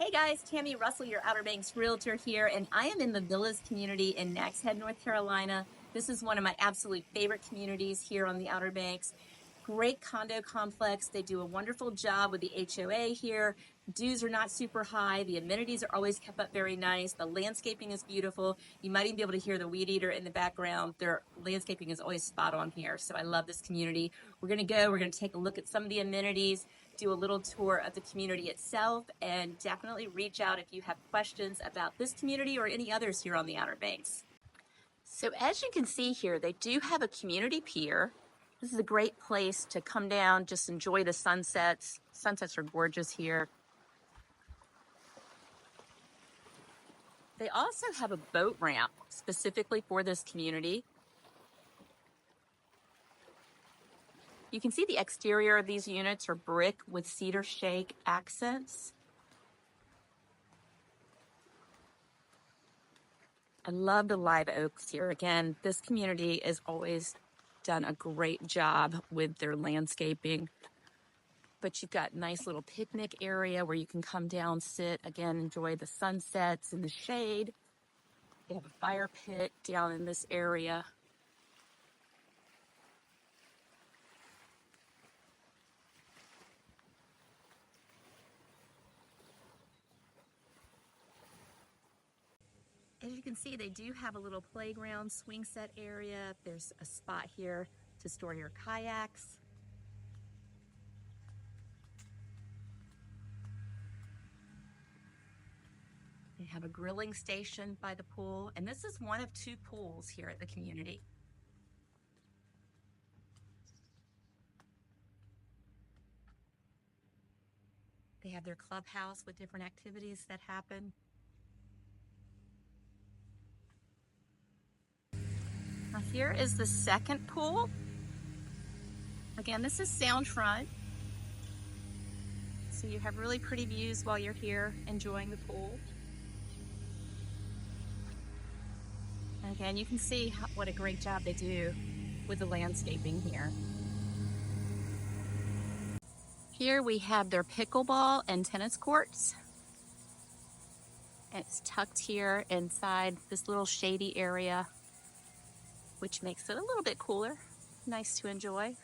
Hey guys, Tammy Russell, your Outer Banks Realtor here, and I am in the Villas community in Nags Head, North Carolina. This is one of my absolute favorite communities here on the Outer Banks. Great condo complex. They do a wonderful job with the HOA here. Dues are not super high. The amenities are always kept up very nice. The landscaping is beautiful. You might even be able to hear the weed eater in the background. Their landscaping is always spot on here. So I love this community. We're going to take a look at some of the amenities, do a little tour of the community itself, and definitely reach out if you have questions about this community or any others here on the Outer Banks. So as you can see here, they do have a community pier. This is a great place to come down, just enjoy the sunsets. Sunsets are gorgeous here. They also have a boat ramp specifically for this community. You can see the exterior of these units are brick with cedar shake accents. I love the live oaks here. Again, this community has always done a great job with their landscaping. But you've got a nice little picnic area where you can come down, sit, again, enjoy the sunsets in the shade. They have a fire pit down in this area. As you can see, they do have a little playground swing set area. There's a spot here to store your kayaks. They have a grilling station by the pool, and this is one of two pools here at the community. They have their clubhouse with different activities that happen. Now here is the second pool. Again, this is soundfront. So you have really pretty views while you're here enjoying the pool. And again, you can see what a great job they do with the landscaping here. Here we have their pickleball and tennis courts. And it's tucked here inside this little shady area, which makes it a little bit cooler. Nice to enjoy.